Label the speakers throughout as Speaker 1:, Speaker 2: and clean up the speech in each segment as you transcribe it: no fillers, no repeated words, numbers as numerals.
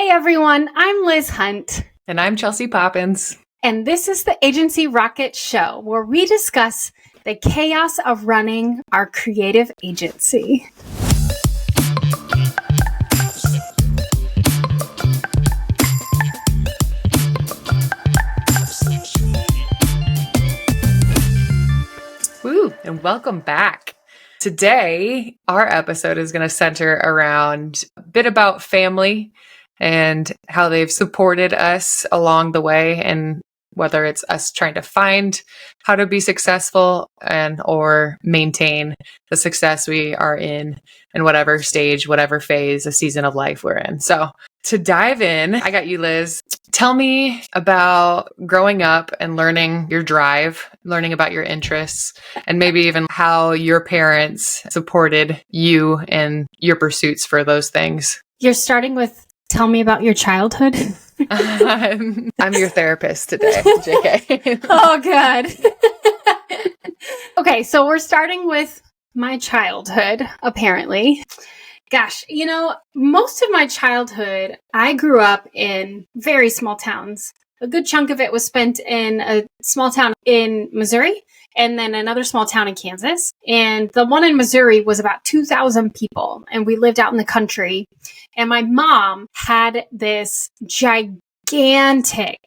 Speaker 1: Hey everyone, I'm Liz Hunt.
Speaker 2: And I'm Chelsea Poppins.
Speaker 1: And this is the Agency Rocket Show, where we discuss the chaos of running our creative agency.
Speaker 2: Woo, and welcome back. Today, our episode is going to center around a bit about family and how they've supported us along the way, and whether it's us trying to find how to be successful and or maintain the success we are in whatever stage, whatever phase, a season of life we're in. So to dive in, I got you, Liz. Tell me about growing up and learning your drive, learning about your interests, and maybe even how your parents supported you and your pursuits for those things.
Speaker 1: You're starting with tell me about your childhood?
Speaker 2: I'm your therapist today, JK.
Speaker 1: Oh, God. Okay, so we're starting with my childhood, apparently. Gosh, most of my childhood, I grew up in very small towns. A good chunk of it was spent in a small town in Missouri and then another small town in Kansas. And the one in Missouri was about 2,000 people. And we lived out in the country. And my mom had this gigantic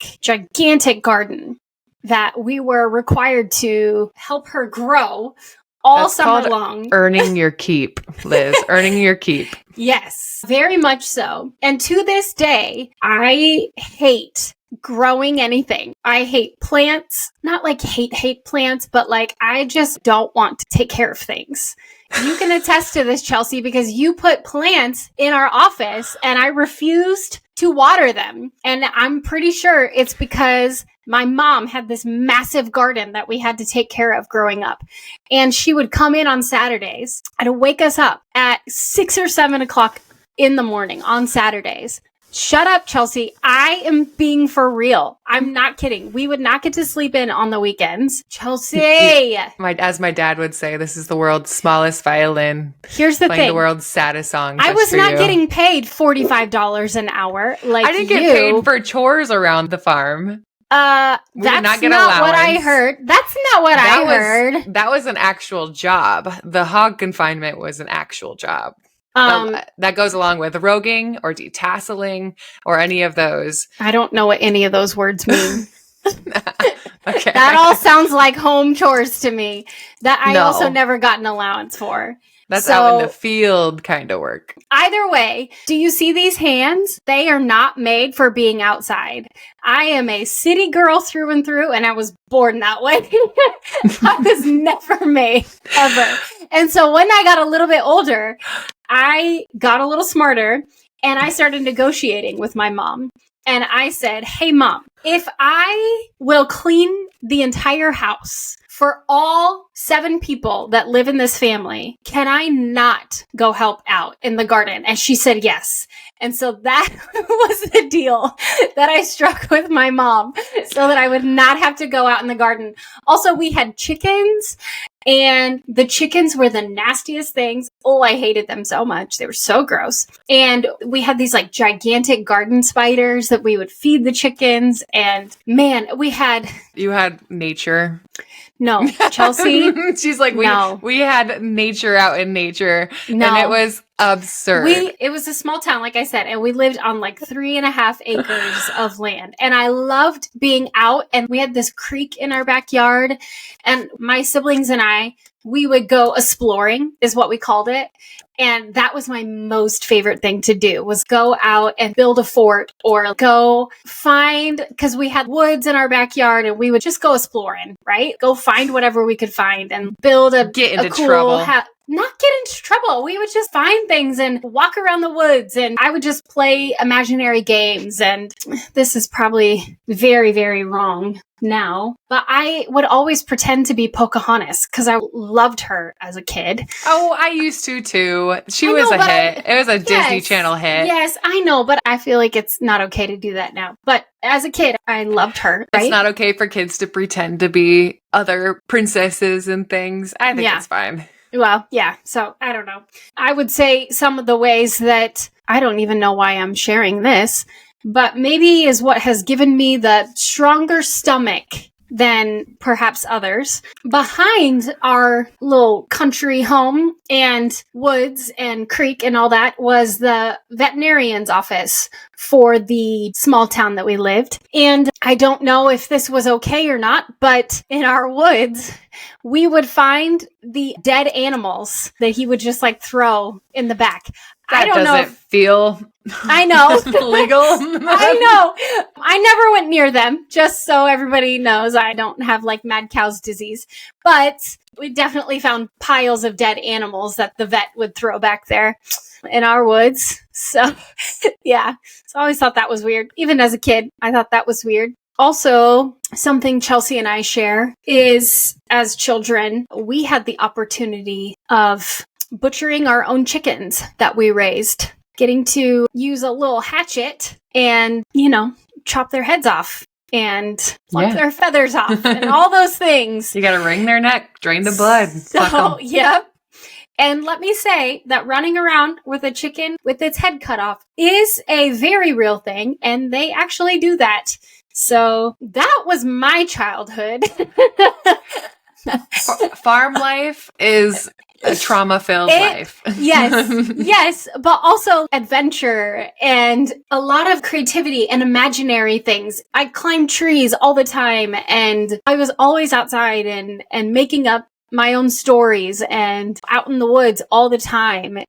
Speaker 1: garden that we were required to help her grow all
Speaker 2: That's
Speaker 1: summer
Speaker 2: called
Speaker 1: long.
Speaker 2: Earning your keep, Liz. Earning your keep.
Speaker 1: Yes, very much so. And to this day, I hate growing anything. I hate plants. Not like hate plants, but like I just don't want to take care of things. You can attest to this, Chelsea, because you put plants in our office and I refused to water them. And I'm pretty sure it's because my mom had this massive garden that we had to take care of growing up. And she would come in on Saturdays and wake us up at 6 or 7 o'clock in the morning on Saturdays. Shut up, Chelsea. I am being for real. I'm not kidding. We would not get to sleep in on the weekends. Chelsea!
Speaker 2: As my dad would say, this is the world's smallest violin.
Speaker 1: Here's the
Speaker 2: playing
Speaker 1: thing.
Speaker 2: the world's saddest song.
Speaker 1: I was not getting paid $45 an hour like
Speaker 2: I didn't get paid for chores around the farm.
Speaker 1: That's not what I heard. That's not what I heard.
Speaker 2: That was an actual job. The hog confinement was an actual job. That goes along with roguing or detasseling or any of those.
Speaker 1: I don't know what any of those words mean.
Speaker 2: Okay.
Speaker 1: That all sounds like home chores to me that I also never got an allowance for.
Speaker 2: That's out in the field kind of work.
Speaker 1: Either way, do you see these hands? They are not made for being outside. I am a city girl through and through, and I was born that way. I was never made, ever. And so when I got a little bit older, I got a little smarter, and I started negotiating with my mom. And I said, hey, Mom, if I will clean the entire house for all 7 people that live in this family, can I not go help out in the garden? And she said yes. And so that was the deal that I struck with my mom so that I would not have to go out in the garden. Also, we had chickens. And the chickens were the nastiest things. Oh, I hated them so much. They were so gross. And we had these like gigantic garden spiders that we would feed the chickens. And man,
Speaker 2: You had nature.
Speaker 1: No, Chelsea.
Speaker 2: She's like, we had nature out in nature. No. And it was absurd.
Speaker 1: It was a small town, like I said, and we lived on like 3.5 acres of land. And I loved being out, and we had this creek in our backyard. And my siblings and I, we would go exploring, is what we called it. And that was my most favorite thing to do, was go out and build a fort or go find, because we had woods in our backyard and we would just go exploring, right? Go find whatever we could find and build a cool
Speaker 2: trouble.
Speaker 1: Not get into trouble. We would just find things and walk around the woods, and I would just play imaginary games. And this is probably very, very wrong now, but I would always pretend to be Pocahontas because I loved her as a kid.
Speaker 2: Oh, I used to too. She was a hit. It was a Disney Channel hit.
Speaker 1: Yes, I know, but I feel like it's not okay to do that now. But as a kid, I loved her. Right?
Speaker 2: It's not okay for kids to pretend to be other princesses and things. I think it's fine.
Speaker 1: Well, yeah. So I don't know. I would say some of the ways that I don't even know why I'm sharing this, but maybe is what has given me the stronger stomach than perhaps others. Behind our little country home and woods and creek and all that was the veterinarian's office for the small town that we lived. And I don't know if this was okay or not, but in our woods, we would find the dead animals that he would just like throw in the back.
Speaker 2: That
Speaker 1: I don't know.
Speaker 2: doesn't feel
Speaker 1: I know.
Speaker 2: legal.
Speaker 1: I know. I never went near them, just so everybody knows I don't have like mad cow's disease. But we definitely found piles of dead animals that the vet would throw back there in our woods. So, yeah. So I always thought that was weird. Even as a kid, I thought that was weird. Also, something Chelsea and I share is as children, we had the opportunity of butchering our own chickens that we raised, getting to use a little hatchet and, chop their heads off and pluck their feathers off and all those things.
Speaker 2: You got to wring their neck, drain the blood.
Speaker 1: So, yep. And let me say that running around with a chicken with its head cut off is a very real thing, and they actually do that. So that was my childhood.
Speaker 2: Farm life is a trauma-filled life.
Speaker 1: Yes, but also adventure and a lot of creativity and imaginary things. I climbed trees all the time, and I was always outside and making up my own stories and out in the woods all the time.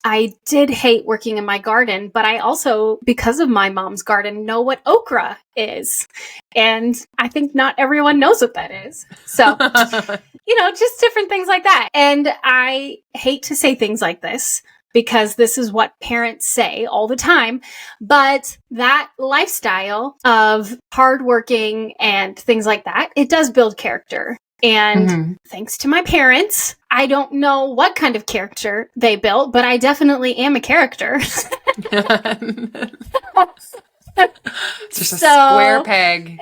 Speaker 1: I did hate working in my garden, but I also, because of my mom's garden, know what okra is. And I think not everyone knows what that is. So, just different things like that. And I hate to say things like this because this is what parents say all the time. But that lifestyle of hardworking and things like that, it does build character. And thanks to my parents, I don't know what kind of character they built, but I definitely am a character.
Speaker 2: It's just a square peg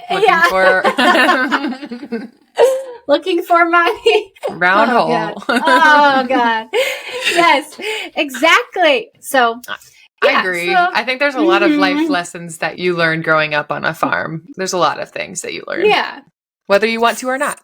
Speaker 1: looking for my
Speaker 2: round hole.
Speaker 1: God. Oh, God. Yes, exactly. So
Speaker 2: I agree. I think there's a lot of life lessons that you learned growing up on a farm. There's a lot of things that you learn.
Speaker 1: Yeah.
Speaker 2: Whether you want to or not.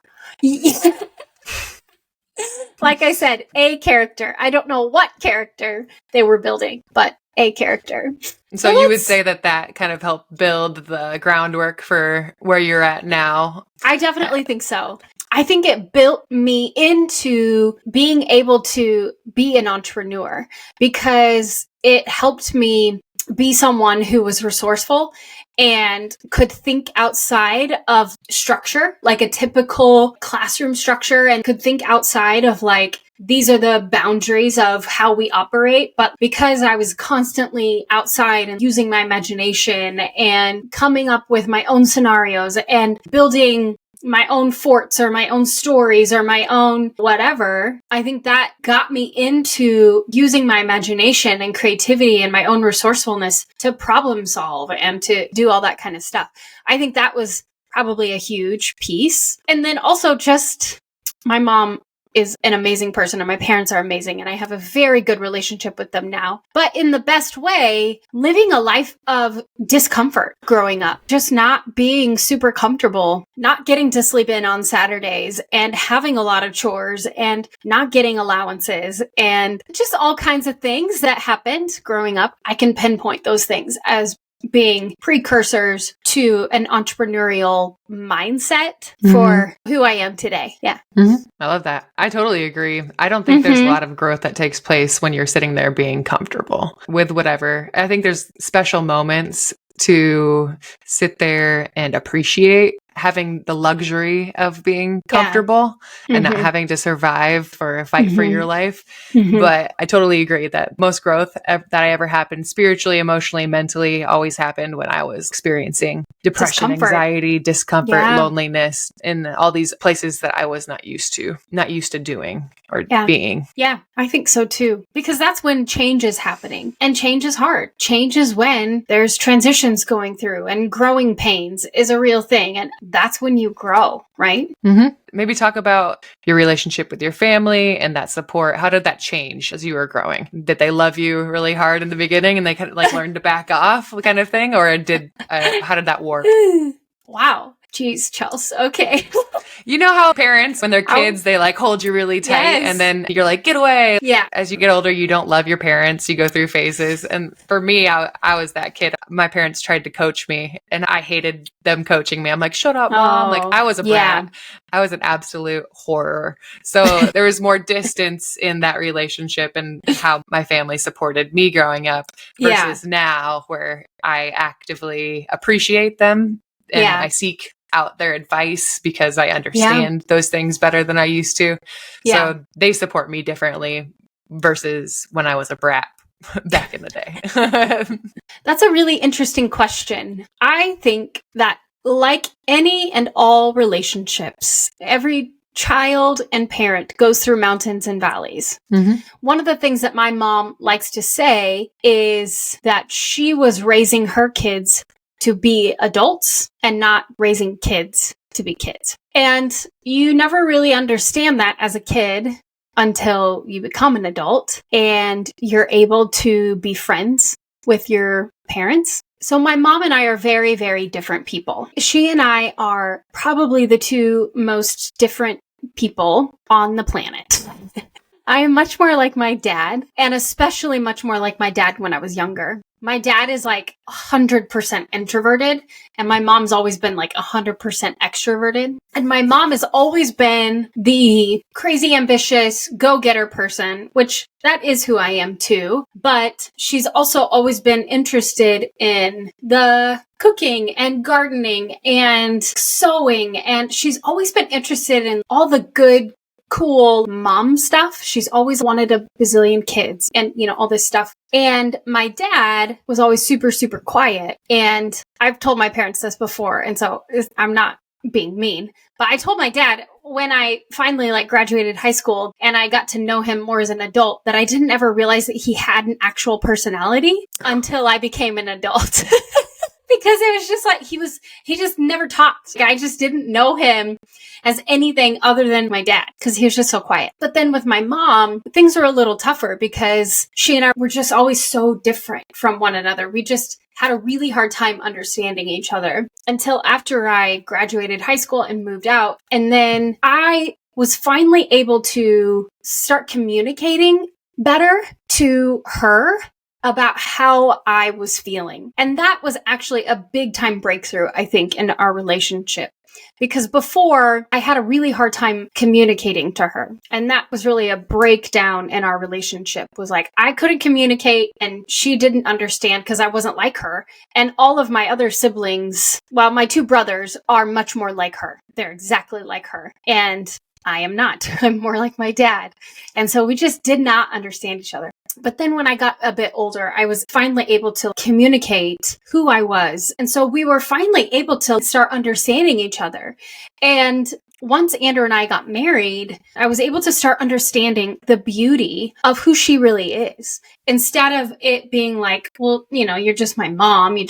Speaker 1: Like I said, a character. I don't know what character they were building, but a character.
Speaker 2: So you would say that kind of helped build the groundwork for where you're at now?
Speaker 1: I definitely think so. I think it built me into being able to be an entrepreneur because it helped me be someone who was resourceful and could think outside of structure, like a typical classroom structure, and could think outside of like, these are the boundaries of how we operate. But because I was constantly outside and using my imagination and coming up with my own scenarios and building my own forts or my own stories or my own whatever, I think that got me into using my imagination and creativity and my own resourcefulness to problem solve and to do all that kind of stuff. I think that was probably a huge piece. And then also just my mom is an amazing person and my parents are amazing and I have a very good relationship with them now. But in the best way, living a life of discomfort growing up, just not being super comfortable, not getting to sleep in on Saturdays and having a lot of chores and not getting allowances and just all kinds of things that happened growing up. I can pinpoint those things as being precursors to an entrepreneurial mindset for who I am today. Yeah.
Speaker 2: I love that. I totally agree. I don't think there's a lot of growth that takes place when you're sitting there being comfortable with whatever. I think there's special moments to sit there and appreciate having the luxury of being comfortable and not having to survive or fight for your life. But I totally agree that most growth that I ever happened spiritually, emotionally, mentally always happened when I was experiencing depression, anxiety, discomfort, loneliness, in all these places that I was not used to doing or being.
Speaker 1: Yeah, I think so too. Because that's when change is happening. And change is hard. Change is when there's transitions going through and growing pains is a real thing. And that's when you grow, right?
Speaker 2: Mm-hmm. Maybe talk about your relationship with your family and that support. How did that change as you were growing? Did they love you really hard in the beginning and they kind of like learn to back off kind of thing? Or how did that work?
Speaker 1: Wow. Jeez, Chelsea. Okay.
Speaker 2: You know how parents, when they're kids, they like hold you really tight and then you're like, get away.
Speaker 1: Yeah.
Speaker 2: As you get older, you don't love your parents. You go through phases. And for me, I was that kid. My parents tried to coach me and I hated them coaching me. I'm like, shut up, mom. Like I was a brat. I was an absolute horror. So there was more distance in that relationship and how my family supported me growing up versus now where I actively appreciate them and I seek out their advice because I understand those things better than I used to. So they support me differently versus when I was a brat back in the day.
Speaker 1: That's a really interesting question. I think that like any and all relationships, every child and parent goes through mountains and valleys. Mm-hmm. One of the things that my mom likes to say is that she was raising her kids to be adults and not raising kids to be kids. And you never really understand that as a kid until you become an adult and you're able to be friends with your parents. So my mom and I are very, very different people. She and I are probably the two most different people on the planet. I am much more like my dad, and especially much more like my dad when I was younger. My dad is like 100% introverted, and my mom's always been like 100% extroverted. And my mom has always been the crazy ambitious go-getter person, which that is who I am too. But she's also always been interested in the cooking and gardening and sewing. And she's always been interested in all the good, cool mom stuff. She's always wanted a bazillion kids and, all this stuff. And my dad was always super, super quiet. And I've told my parents this before. And so I'm not being mean, but I told my dad when I finally graduated high school and I got to know him more as an adult that I didn't ever realize that he had an actual personality until I became an adult. Because it was just like, he just never talked. I just didn't know him as anything other than my dad because he was just so quiet. But then with my mom, things were a little tougher because she and I were just always so different from one another. We just had a really hard time understanding each other until after I graduated high school and moved out. And then I was finally able to start communicating better to her about how I was feeling. And that was actually a big time breakthrough, I think, in our relationship. Because before, I had a really hard time communicating to her. And that was really a breakdown in our relationship. Was like, I couldn't communicate and she didn't understand because I wasn't like her. And all of my other siblings, well, my two brothers are much more like her. They're exactly like her. And I am not. I'm more like my dad. And so we just did not understand each other. But then when I got a bit older, I was finally able to communicate who I was. And so we were finally able to start understanding each other. And once Andrew and I got married, I was able to start understanding the beauty of who she really is. Instead of it being like, well, you're just my mom. You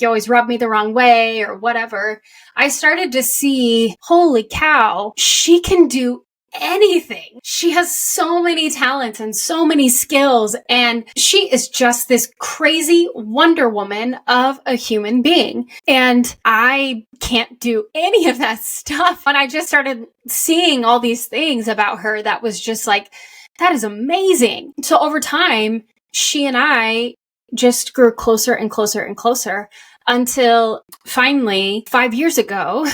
Speaker 1: always rub me the wrong way or whatever. I started to see, holy cow, she can do anything. She has so many talents and so many skills, and she is just this crazy Wonder Woman of a human being. And I can't do any of that stuff. And I just started seeing all these things about her that was just like, that is amazing. So over time, she and I just grew closer and closer and closer until finally 5 years ago,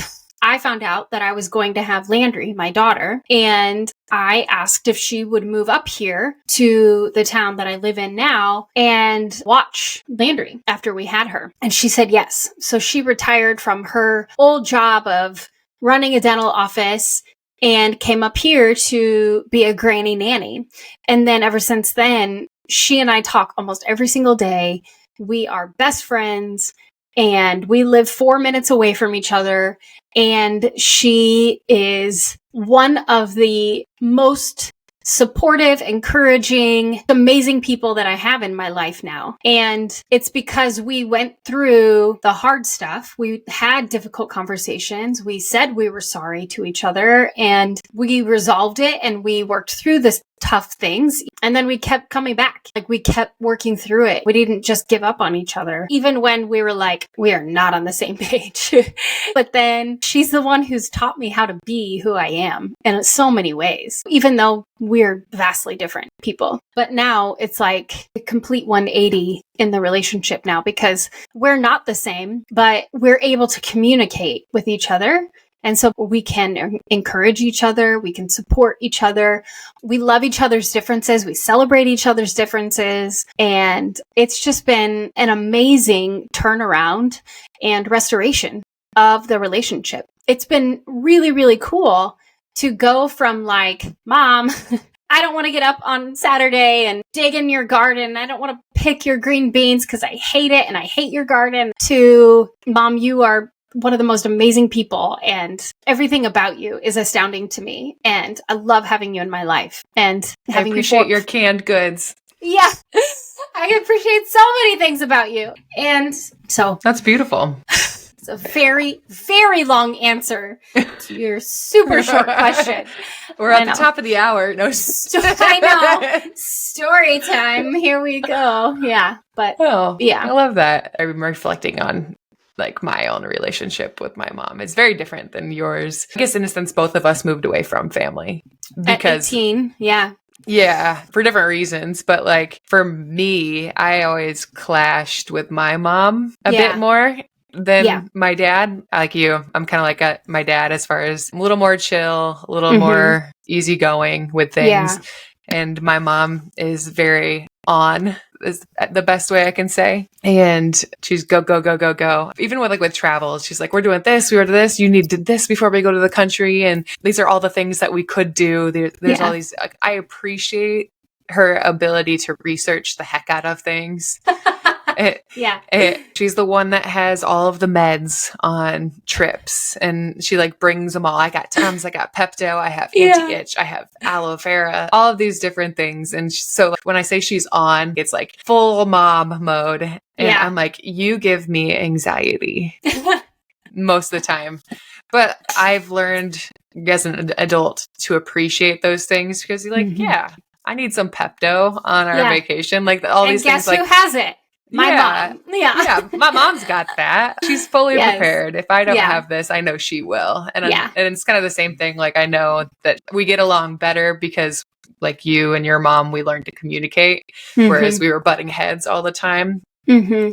Speaker 1: I found out that I was going to have Landry, my daughter, and I asked if she would move up here to the town that I live in now and watch Landry after we had her. And she said yes. So she retired from her old job of running a dental office and came up here to be a granny nanny. And then ever since then, she and I talk almost every single day. We are best friends and we live 4 minutes away from each other. And she is one of the most supportive, encouraging, amazing people that I have in my life now. And it's because we went through the hard stuff. We had difficult conversations. We said we were sorry to each other and we resolved it and we worked through this tough things. And then we kept coming back. Like we kept working through it. We didn't just give up on each other, even when we were like, we are not on the same page. But then she's the one who's taught me how to be who I am in so many ways, even though we're vastly different people. But now it's like a complete 180 in the relationship now because we're not the same, but we're able to communicate with each other. And so we can encourage each other. We can support each other. We love each other's differences. We celebrate each other's differences. And it's just been an amazing turnaround and restoration of the relationship. It's been really, really cool to go from like, Mom, I don't want to get up on Saturday and dig in your garden. I don't want to pick your green beans because I hate it and I hate your garden, to Mom, you are one of the most amazing people and everything about you is astounding to me. And I love having you in my life and having
Speaker 2: I appreciate your canned goods.
Speaker 1: Yeah. I appreciate so many things about you. And so
Speaker 2: that's beautiful.
Speaker 1: It's a very, very long answer to your super short question.
Speaker 2: We're at the top of the hour. No,
Speaker 1: I know. Story time. Here we go. Yeah. But yeah,
Speaker 2: I love that. I'm reflecting on like my own relationship with my mom. It's very different than yours. I guess in a sense, both of us moved away from family because
Speaker 1: at 18. Yeah.
Speaker 2: Yeah, for different reasons. But like for me, I always clashed with my mom a bit more than my dad. Like you, I'm kind of like my dad as far as a little more chill, a little more easygoing with things. Yeah. And my mom is very on, is the best way I can say. And she's go, go, go, go, go. Even with travel, she's like, we're doing this, we were to this, you need to do this before we go to the country. And these are all the things that we could do. There's all these, I appreciate her ability to research the heck out of things. She's the one that has all of the meds on trips and she like brings them all. I got Tums, I got Pepto, I have anti-itch, I have aloe vera, all of these different things. And so like, when I say she's on, it's like full mom mode. And I'm like, you give me anxiety most of the time. But I've learned as an adult to appreciate those things because you're like, I need some Pepto on our vacation. Like all these things.
Speaker 1: Guess who has it? My mom.
Speaker 2: Yeah. My mom's got that. She's fully prepared. If I don't have this, I know she will. And it's kind of the same thing. Like I know that we get along better because like you and your mom, we learned to communicate, whereas we were butting heads all the time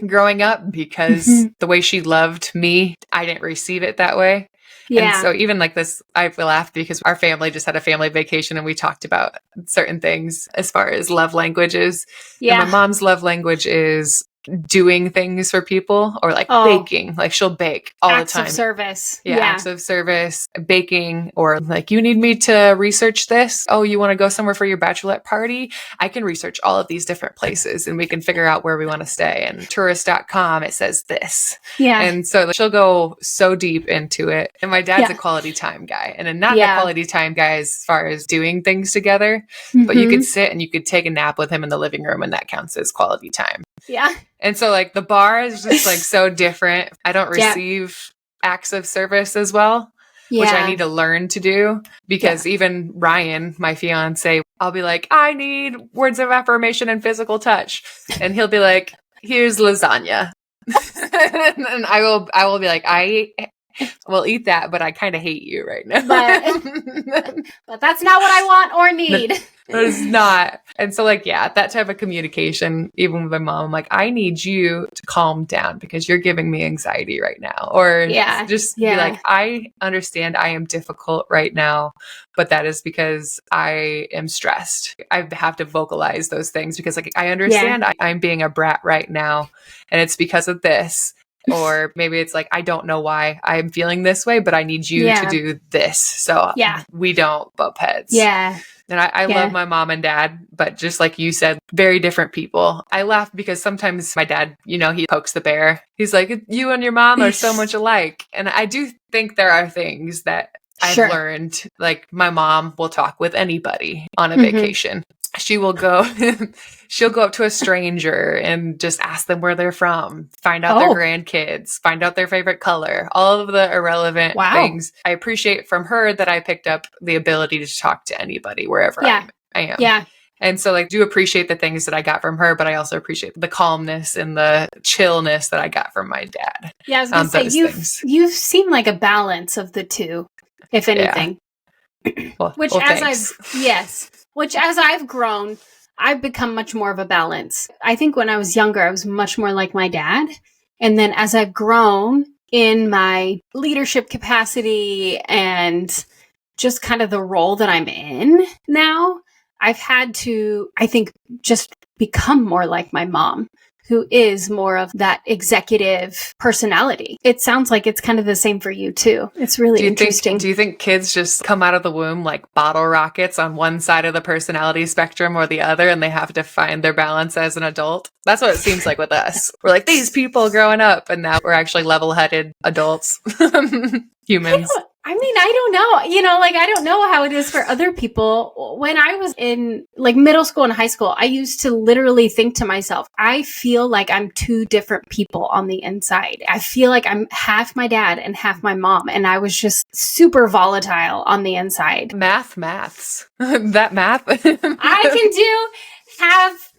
Speaker 2: growing up because the way she loved me, I didn't receive it that way. Yeah. And so even like this, I laughed because our family just had a family vacation and we talked about certain things as far as love languages. Yeah. And my mom's love language is doing things for people or like baking. Like she'll bake all
Speaker 1: acts
Speaker 2: the time.
Speaker 1: Acts of service.
Speaker 2: Yeah, acts of service, baking, or like, you need me to research this? Oh, you want to go somewhere for your bachelorette party? I can research all of these different places and we can figure out where we want to stay. And tourist.com, it says this. Yeah. And so she'll go so deep into it. And my dad's a quality time guy and not a quality time guy as far as doing things together, but you could sit and you could take a nap with him in the living room and that counts as quality time.
Speaker 1: Yeah.
Speaker 2: And so like the bar is just like so different. I don't receive acts of service as well, which I need to learn to do because even Ryan, my fiance, I'll be like, I need words of affirmation and physical touch. And he'll be like, here's lasagna. And I will be like, I will eat that, but I kind of hate you right now.
Speaker 1: But that's not what I want or need.
Speaker 2: But it's not. And so like, that type of communication, even with my mom, I'm like, I need you to calm down because you're giving me anxiety right now. Or just be like, I understand I am difficult right now, but that is because I am stressed. I have to vocalize those things because like, I understand I'm being a brat right now and it's because of this. Or maybe it's like, I don't know why I'm feeling this way, but I need you to do this. So we don't bump heads. Yeah. And I love my mom and dad, but just like you said, very different people. I laugh because sometimes my dad, he pokes the bear. He's like, you and your mom are so much alike. And I do think there are things that I've
Speaker 1: Sure.
Speaker 2: learned, like, my mom will talk with anybody on a
Speaker 1: Mhm.
Speaker 2: vacation. She will go, she'll go up to a stranger and just ask them where they're from, find out their
Speaker 1: Oh,
Speaker 2: grandkids, find out their favorite color, all of the irrelevant
Speaker 1: wow.
Speaker 2: things. I appreciate from her that I picked up the ability to talk to anybody wherever
Speaker 1: Yeah.
Speaker 2: I am.
Speaker 1: Yeah.
Speaker 2: And so, like, do appreciate the things that I got from her, but I also appreciate the calmness and the chillness that I got from my dad.
Speaker 1: Yeah, I was gonna say
Speaker 2: Those
Speaker 1: you've
Speaker 2: things.
Speaker 1: you've seemed like a balance of the two, if
Speaker 2: Yeah.
Speaker 1: anything.
Speaker 2: Well,
Speaker 1: Which as I've grown, I've become much more of a balance. I think when I was younger, I was much more like my dad. And then as I've grown in my leadership capacity and just kind of the role that I'm in now, I've had to, I think, just become more like my mom, who is more of that executive personality. It sounds like it's kind of the same for you too. It's really interesting.
Speaker 2: Do you think kids just come out of the womb like bottle rockets on one side of the personality spectrum or the other, and they have to find their balance as an adult? That's what it seems like with us. We're like these people growing up, and now we're actually level-headed adults, humans.
Speaker 1: I don't know. I don't know how it is for other people. When I was in like middle school and high school, I used to literally think to myself, I feel like I'm two different people on the inside. I feel like I'm half my dad and half my mom. And I was just super volatile on the inside.
Speaker 2: Maths. That math.
Speaker 1: I can do half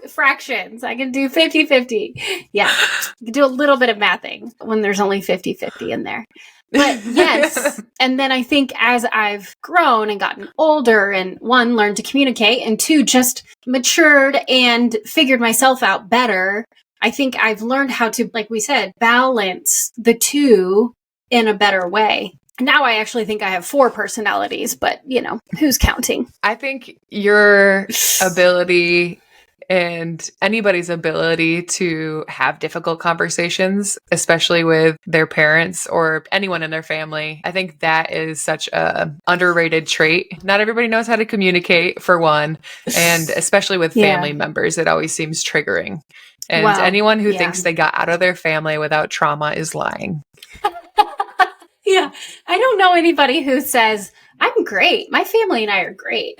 Speaker 1: fractions. I can do 50-50. Yeah. You can do a little bit of mathing when there's only 50-50 in there. But yes. And then I think as I've grown and gotten older and one, learned to communicate and two, just matured and figured myself out better, I think I've learned how to, like we said, balance the two in a better way. Now I actually think I have 4 personalities, but who's counting?
Speaker 2: I think your ability and anybody's ability to have difficult conversations, especially with their parents or anyone in their family, I think that is such a underrated trait. Not everybody knows how to communicate, for one, and especially with family members, it always seems triggering. And anyone who thinks they got out of their family without trauma is lying.
Speaker 1: Yeah. I don't know anybody who says, I'm great. My family and I are great.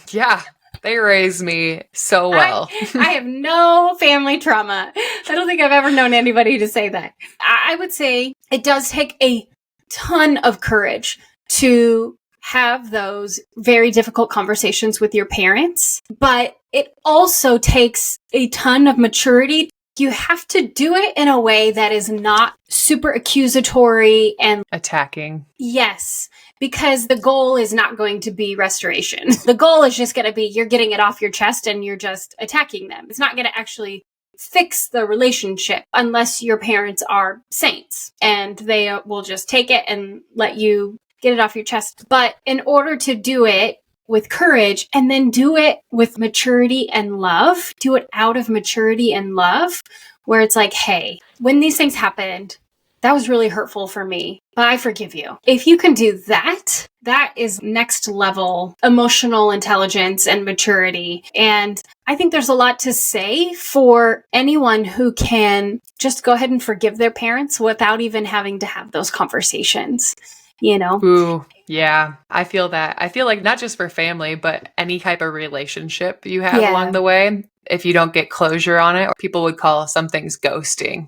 Speaker 2: Yeah. They raised me so well.
Speaker 1: I have no family trauma. I don't think I've ever known anybody to say that. I would say it does take a ton of courage to have those very difficult conversations with your parents, but it also takes a ton of maturity. You have to do it in a way that is not super accusatory and
Speaker 2: attacking.
Speaker 1: Yes, because the goal is not going to be restoration. The goal is just going to be you're getting it off your chest and you're just attacking them. It's not going to actually fix the relationship unless your parents are saints and they will just take it and let you get it off your chest. But in order to do it with courage and then do it with maturity and love, do it out of maturity and love, where it's like, hey, when these things happened, that was really hurtful for me, but I forgive you. If you can do that, that is next level emotional intelligence and maturity. And I think there's a lot to say for anyone who can just go ahead and forgive their parents without even having to have those conversations,
Speaker 2: Ooh, yeah. I feel that. I feel like not just for family, but any type of relationship you have along the way, if you don't get closure on it, people would call some things ghosting.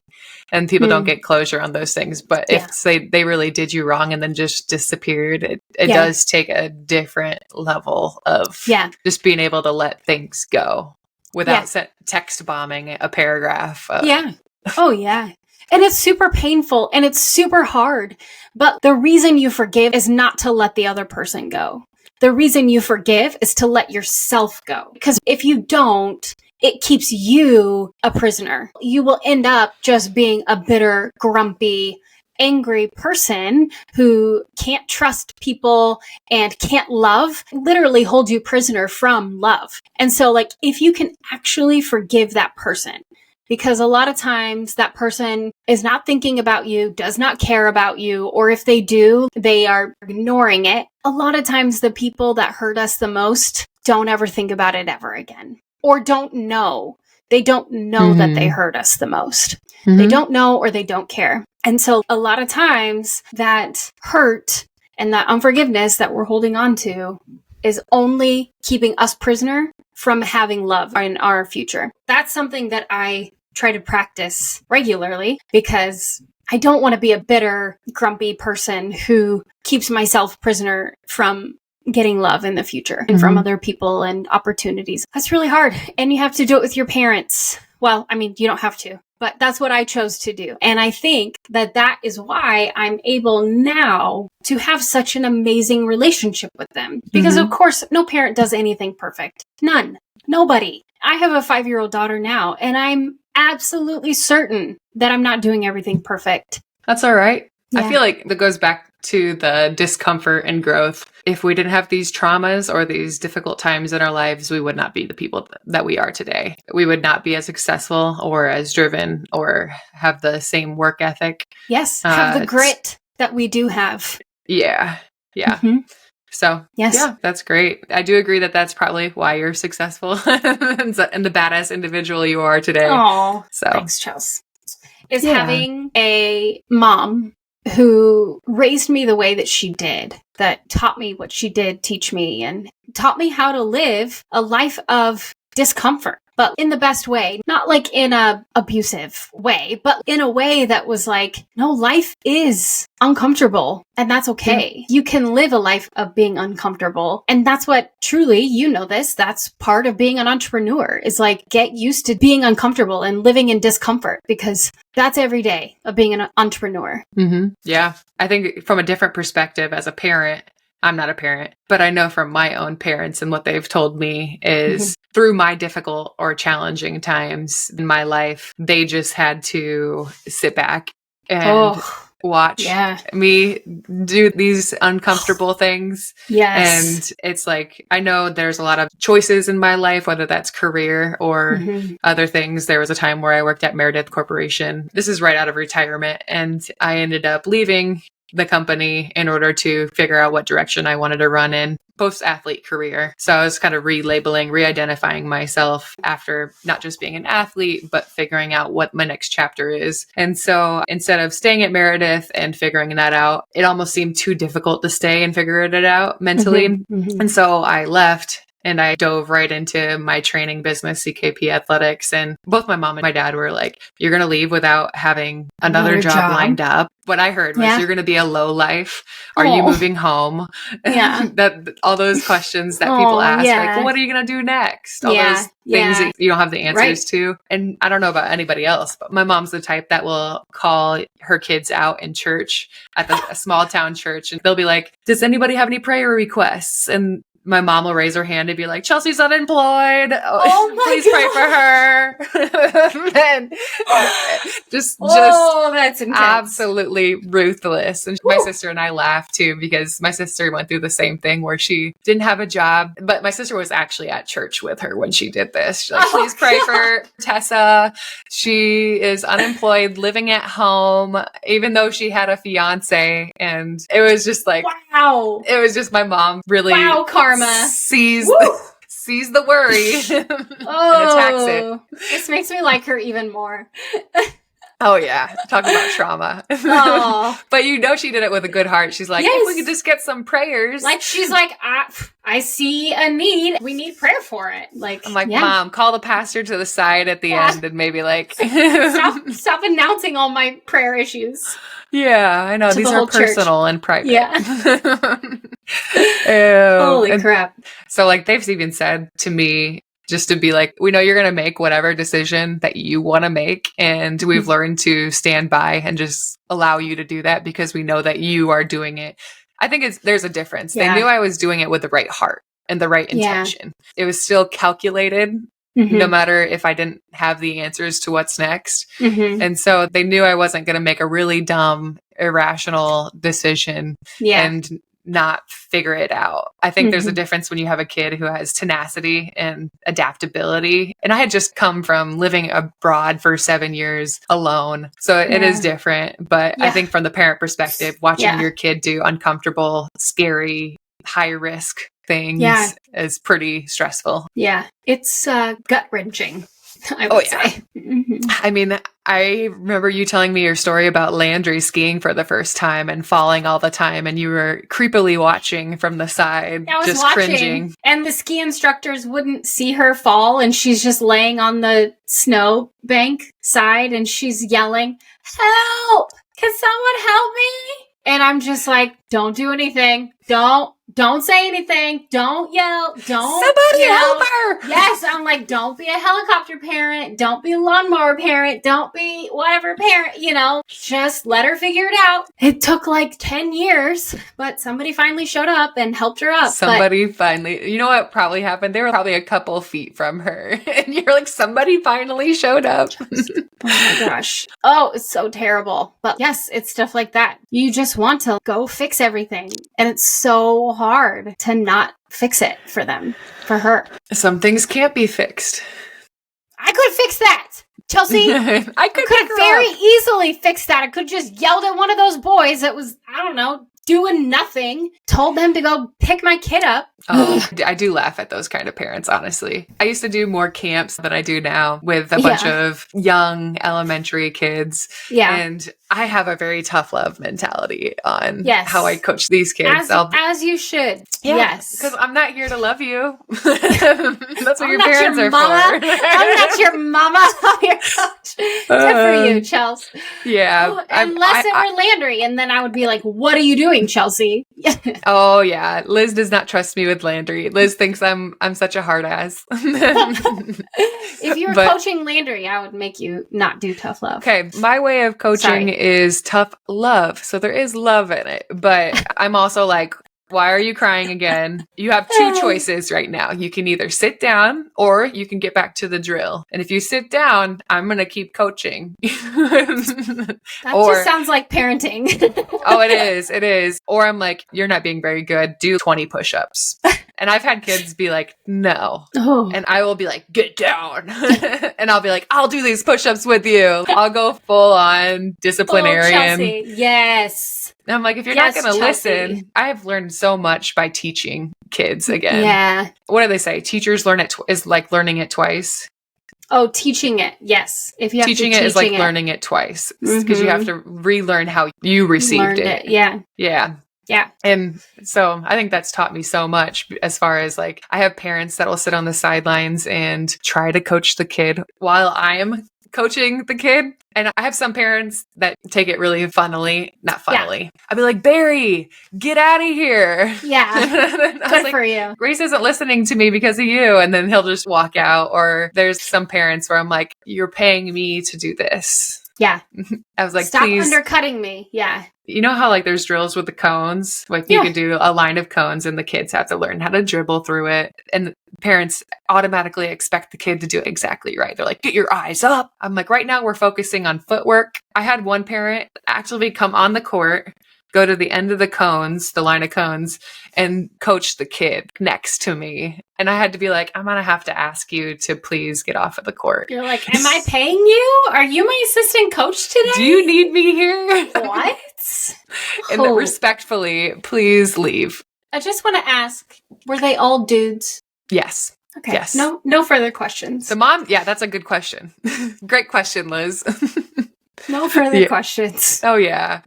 Speaker 2: And people don't get closure on those things. But if they really did you wrong and then just disappeared, it does take a different level of just being able to let things go without text bombing a paragraph.
Speaker 1: Oh, yeah. And it's super painful and it's super hard. But the reason you forgive is not to let the other person go. The reason you forgive is to let yourself go. Because if you don't, it keeps you a prisoner. You will end up just being a bitter, grumpy, angry person who can't trust people and can't love, literally hold you prisoner from love. And so if you can actually forgive that person, because a lot of times that person is not thinking about you, does not care about you, or if they do, they are ignoring it. A lot of times the people that hurt us the most don't ever think about it ever again, or don't know. They don't know that they hurt us the most. They don't know or they don't care. And so a lot of times that hurt And that unforgiveness that we're holding on to is only keeping us prisoner from having love in our future. That's something that I try to practice regularly because I don't want to be a bitter, grumpy person who keeps myself prisoner from getting love in the future and from other people and opportunities. That's really hard. And you have to do it with your parents. Well, I mean, you don't have to, but that's what I chose to do. And I think that that is why I'm able now to have such an amazing relationship with them. Because of course, no parent does anything perfect. None. Nobody. I have a 5-year-old daughter now, and I'm absolutely certain that I'm not doing everything perfect.
Speaker 2: That's all right.
Speaker 1: Yeah.
Speaker 2: I feel like that goes back to the discomfort and growth. If we didn't have these traumas or these difficult times in our lives, we would not be the people that we are today. We would not be as successful or as driven or have the same work ethic.
Speaker 1: Yes, have the grit that we do have.
Speaker 2: Yeah. Yeah. So,
Speaker 1: yes.
Speaker 2: Yeah, that's great. I do agree that that's probably why you're successful and the badass individual you are today.
Speaker 1: Oh,
Speaker 2: so
Speaker 1: thanks, Chels. Is having a mom who raised me the way that she did, that taught me what she did teach me, and taught me how to live a life of discomfort, but in the best way, not like in a abusive way, but in a way that was like, no, life is uncomfortable and that's okay. Yeah. You can live a life of being uncomfortable. And that's what truly, you know this, that's part of being an entrepreneur is like, get used to being uncomfortable and living in discomfort because that's every day of being an entrepreneur.
Speaker 2: Yeah. I think from a different perspective as a parent, I'm not a parent, but I know from my own parents and what they've told me is through my difficult or challenging times in my life, they just had to sit back and watch me do these uncomfortable things.
Speaker 1: Yes.
Speaker 2: And it's like, I know there's a lot of choices in my life, whether that's career or other things. There was a time where I worked at Meredith Corporation. This is right out of retirement. And I ended up leaving the company in order to figure out what direction I wanted to run in post-athlete career. So I was kind of relabeling, re-identifying myself after not just being an athlete, but figuring out what my next chapter is. And so instead of staying at Meredith and figuring that out, it almost seemed too difficult to stay and figure it out mentally. And so I left. And I dove right into my training business, CKP Athletics. And both my mom and my dad were like, you're going to leave without having another job lined up. What I heard was you're going to be a low life. Are you moving home? That all those questions that people ask, like, well, what are you going to do next? All those things that you don't have the answers to. And I don't know about anybody else, but my mom's the type that will call her kids out in church at a small town church. And they'll be like, does anybody have any prayer requests? And my mom will raise her hand and be like, Chelsea's unemployed. Please pray for her. And just
Speaker 1: that's intense.
Speaker 2: Absolutely ruthless. And my sister and I laughed too, because my sister went through the same thing where she didn't have a job, but my sister was actually at church with her when she did this. She's like, please pray for Tessa. She is unemployed, living at home, even though she had a fiance. And it was just like,
Speaker 1: wow.
Speaker 2: It was just my mom really
Speaker 1: karma.
Speaker 2: Sees the worry and attacks it.
Speaker 1: This makes me like her even more.
Speaker 2: Oh yeah, talk about trauma. But you know she did it with a good heart. She's like, if we could just get some prayers.
Speaker 1: Like she's like, I see a need. We need prayer for it. Like
Speaker 2: I'm like, Mom, call the pastor to the side at the end and maybe like
Speaker 1: stop announcing all my prayer issues.
Speaker 2: Yeah, I know. These are personal and private.
Speaker 1: Yeah. Holy crap.
Speaker 2: So like they've even said to me, just to be like, we know you're going to make whatever decision that you want to make. And we've learned to stand by and just allow you to do that because we know that you are doing it. I think there's a difference. They knew I was doing it with the right heart and the right intention. It was still calculated. No matter if I didn't have the answers to what's next. And so they knew I wasn't going to make a really dumb, irrational decision and not figure it out. I think there's a difference when you have a kid who has tenacity and adaptability. And I had just come from living abroad for 7 years alone. So it is different. But I think from the parent perspective, watching your kid do uncomfortable, scary, high risk things is pretty stressful.
Speaker 1: Yeah. It's gut wrenching. I would say. Mm-hmm.
Speaker 2: I mean, I remember you telling me your story about Landry skiing for the first time and falling all the time, and you were creepily watching from the side,
Speaker 1: I was
Speaker 2: just
Speaker 1: watching,
Speaker 2: cringing.
Speaker 1: and the ski instructors wouldn't see her fall, and she's just laying on the snow bank side, and she's yelling, "Help! Can someone help me?" And I'm just like, don't do anything. Don't say anything. Don't yell. Don't.
Speaker 2: Somebody help her!
Speaker 1: Yes, I'm like, don't be a helicopter parent. Don't be a lawnmower parent. Don't be whatever parent, just let her figure it out. It took like 10 years, but somebody finally showed up and helped her up.
Speaker 2: Finally, you know what probably happened? They were probably a couple feet from her. And you're like, somebody finally showed up.
Speaker 1: Oh my gosh. Oh, it's so terrible. But yes, it's stuff like that. You just want to go fix everything. And it's so hard to not fix it for them, for her.
Speaker 2: Some things can't be fixed.
Speaker 1: I could fix that, Chelsea.
Speaker 2: I could
Speaker 1: have very easily fixed that. I could have just yelled at one of those boys that was, I don't know, doing nothing, told them to go pick my kid up.
Speaker 2: Oh, I do laugh at those kind of parents, honestly. I used to do more camps than I do now with a bunch of young elementary kids.
Speaker 1: Yeah.
Speaker 2: And I have a very tough love mentality on how I coach these kids.
Speaker 1: As you should.
Speaker 2: Yeah,
Speaker 1: yes.
Speaker 2: Because I'm not here to love you. That's what your parents are for.
Speaker 1: I'm not your mama. I'm your coach. Good for you, Chelsea.
Speaker 2: Yeah.
Speaker 1: Unless it were Landry, and then I would be like, what are you doing, Chelsea?
Speaker 2: Oh, yeah. Liz does not trust me with Landry. Liz thinks I'm such a hard ass.
Speaker 1: If you were coaching Landry, I would make you not do tough love.
Speaker 2: Okay. My way of coaching is tough love. So there is love in it. But I'm also like, why are you crying again? You have two choices right now. You can either sit down or you can get back to the drill. And if you sit down, I'm going to keep coaching.
Speaker 1: That just sounds like parenting.
Speaker 2: Oh, it is. It is. Or I'm like, you're not being very good. Do 20 push-ups. And I've had kids be like, no. Oh. And I will be like, get down. And I'll be like, I'll do these push-ups with you. I'll go full on disciplinarian.
Speaker 1: Chelsea. Yes.
Speaker 2: And I'm like, if you're not going to listen, I have learned so much by teaching kids again.
Speaker 1: Yeah.
Speaker 2: What do they say? Teachers learn it is like learning it twice.
Speaker 1: Oh, teaching it. Yes. If you have
Speaker 2: teaching it is like learning it twice because you have to relearn how you received it.
Speaker 1: Yeah.
Speaker 2: Yeah.
Speaker 1: Yeah.
Speaker 2: And so I think that's taught me so much as far as like, I have parents that will sit on the sidelines and try to coach the kid while I am coaching the kid. And I have some parents that take it really not funnily. Yeah. I'd be like, Barry, get out of here.
Speaker 1: Yeah. Good for you.
Speaker 2: Grace isn't listening to me because of you. And then he'll just walk out. Or there's some parents where I'm like, you're paying me to do this.
Speaker 1: Yeah.
Speaker 2: I was like,
Speaker 1: stop
Speaker 2: please.
Speaker 1: Undercutting me. Yeah.
Speaker 2: You know how like there's drills with the cones? Like you can do a line of cones and the kids have to learn how to dribble through it. And parents automatically expect the kid to do it exactly right. They're like, get your eyes up. I'm like, right now we're focusing on footwork. I had one parent actually come on the court, go to the end of the cones, the line of cones, and coach the kid next to me. And I had to be like, I'm going to have to ask you to please get off of the court.
Speaker 1: You're like, am I paying you? Are you my assistant coach today?
Speaker 2: Do you need me here?
Speaker 1: What?
Speaker 2: And then respectfully, please leave.
Speaker 1: I just want to ask, were they all dudes?
Speaker 2: Yes.
Speaker 1: Okay.
Speaker 2: Yes.
Speaker 1: No further questions.
Speaker 2: The mom, that's a good question. Great question, Liz.
Speaker 1: No further questions.
Speaker 2: Oh, yeah.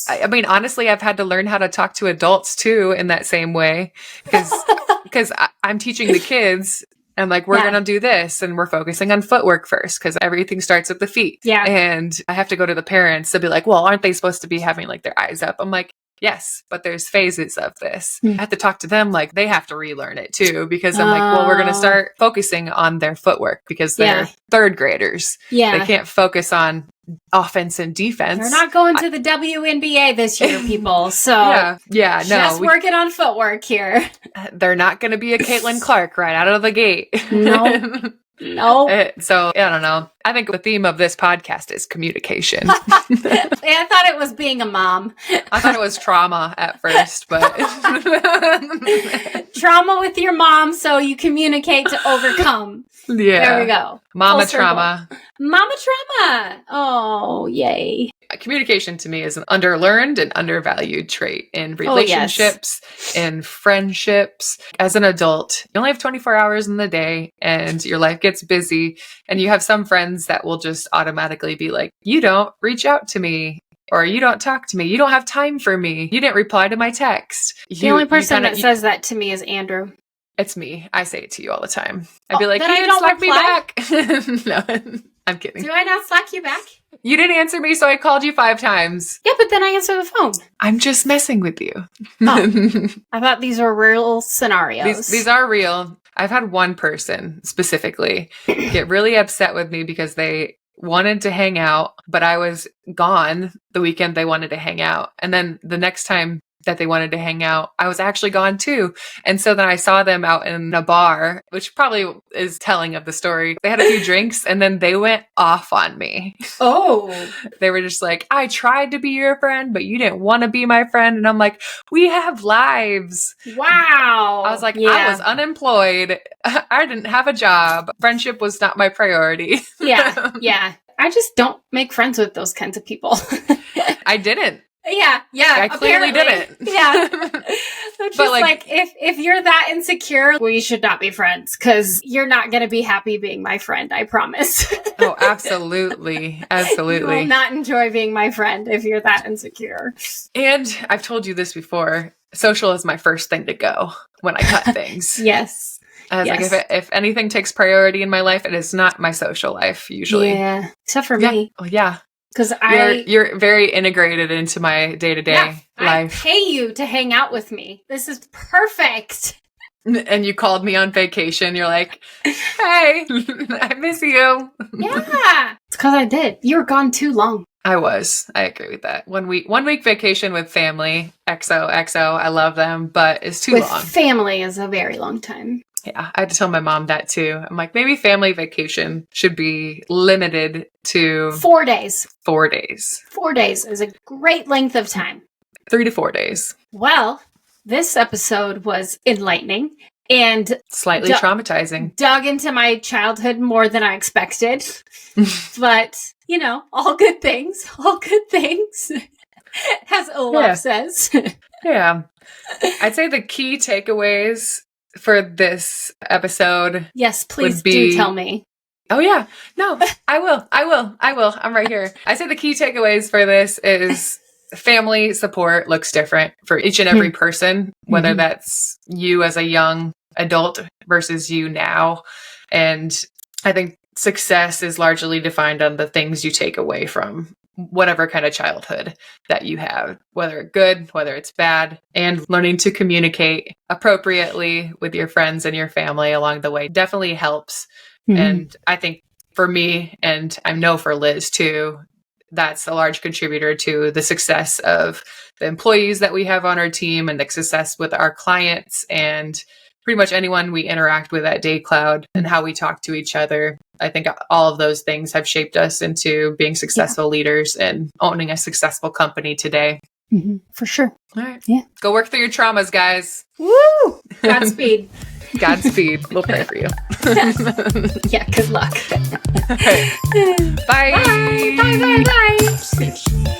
Speaker 2: I mean, honestly, I've had to learn how to talk to adults, too, in that same way. Because I'm teaching the kids. I'm like, we're going to do this. And we're focusing on footwork first because everything starts at the feet.
Speaker 1: Yeah.
Speaker 2: And I have to go to the parents to be like, well, aren't they supposed to be having like their eyes up? I'm like, yes, but there's phases of this. I have to talk to them like they have to relearn it too, because I'm like, well, we're going to start focusing on their footwork because they're third graders.
Speaker 1: Yeah.
Speaker 2: They can't focus on offense and defense.
Speaker 1: They're not going to the WNBA this year, people. So
Speaker 2: just
Speaker 1: working on footwork here.
Speaker 2: They're not going to be a Caitlin Clark right out of the gate.
Speaker 1: No.
Speaker 2: So I don't know. I think the theme of this podcast is communication.
Speaker 1: I thought it was being a mom.
Speaker 2: I thought it was trauma at first, but
Speaker 1: trauma with your mom so you communicate to overcome.
Speaker 2: Yeah.
Speaker 1: There we go.
Speaker 2: Mama trauma.
Speaker 1: Mama trauma. Oh, yay.
Speaker 2: Communication to me is an underlearned and undervalued trait in relationships, in friendships. As an adult, you only have 24 hours in the day and your life gets busy, and you have some friends that will just automatically be like, you don't reach out to me, or you don't talk to me. You don't have time for me. You didn't reply to my text.
Speaker 1: The only person that says that to me is Andrew.
Speaker 2: It's me. I say it to you all the time. I'd be like,
Speaker 1: then
Speaker 2: you
Speaker 1: I
Speaker 2: didn't
Speaker 1: don't
Speaker 2: slack me back. No, I'm kidding.
Speaker 1: Do I not slack you back?
Speaker 2: You didn't answer me, so I called you 5 times.
Speaker 1: Yeah, but then I answer the phone.
Speaker 2: I'm just messing with you.
Speaker 1: Oh, I thought these were real scenarios.
Speaker 2: These are real. I've had one person specifically get really upset with me because they wanted to hang out, but I was gone the weekend they wanted to hang out. And then the next time that they wanted to hang out, I was actually gone too. And so then I saw them out in a bar, which probably is telling of the story. They had a few drinks and then they went off on me.
Speaker 1: Oh.
Speaker 2: They were just like, I tried to be your friend, but you didn't want to be my friend. And I'm like, we have lives.
Speaker 1: Wow.
Speaker 2: I was like, I was unemployed. I didn't have a job. Friendship was not my priority.
Speaker 1: Yeah. I just don't make friends with those kinds of people.
Speaker 2: I didn't.
Speaker 1: Yeah.
Speaker 2: I clearly didn't.
Speaker 1: Yeah. So just like if you're that insecure, we should not be friends because you're not going to be happy being my friend. I promise.
Speaker 2: Oh, absolutely. Absolutely.
Speaker 1: You will not enjoy being my friend if you're that insecure.
Speaker 2: And I've told you this before. Social is my first thing to go when I cut things.
Speaker 1: Yes.
Speaker 2: I was like, if anything takes priority in my life, it is not my social life usually.
Speaker 1: Yeah. Except for me.
Speaker 2: Oh, yeah.
Speaker 1: Because
Speaker 2: you're very integrated into my day-to-day life.
Speaker 1: I pay you to hang out with me. This is perfect.
Speaker 2: And you called me on vacation. You're like, hey, I miss you.
Speaker 1: Yeah. It's because I did. You were gone too long.
Speaker 2: I was. I agree with that. 1 week vacation with family. XOXO. I love them, but it's too long.
Speaker 1: Family is a very long time.
Speaker 2: Yeah, I had to tell my mom that too. I'm like, maybe family vacation should be limited to
Speaker 1: 4 days.
Speaker 2: 4 days.
Speaker 1: 4 days is a great length of time.
Speaker 2: 3 to 4 days.
Speaker 1: Well, this episode was enlightening and
Speaker 2: slightly traumatizing.
Speaker 1: Dug into my childhood more than I expected. But, all good things. All good things. As Olaf says.
Speaker 2: Yeah. I'd say the key takeaways for this episode.
Speaker 1: Yes, please do tell me.
Speaker 2: Oh yeah. No, I will. I'm right here. I say the key takeaways for this is family support looks different for each and every person, whether that's you as a young adult versus you now. And I think success is largely defined on the things you take away from whatever kind of childhood that you have, whether it's good, whether it's bad, and learning to communicate appropriately with your friends and your family along the way definitely helps. And I think for me, and I know for Liz too, that's a large contributor to the success of the employees that we have on our team and the success with our clients and pretty much anyone we interact with at DayCloud and how we talk to each other. I think all of those things have shaped us into being successful leaders and owning a successful company today.
Speaker 1: For sure.
Speaker 2: All right.
Speaker 1: Yeah.
Speaker 2: Go work through your traumas, guys.
Speaker 1: Woo! Godspeed.
Speaker 2: Godspeed. We'll pray for you.
Speaker 1: Yeah, good luck.
Speaker 2: Bye.
Speaker 1: Bye. Bye.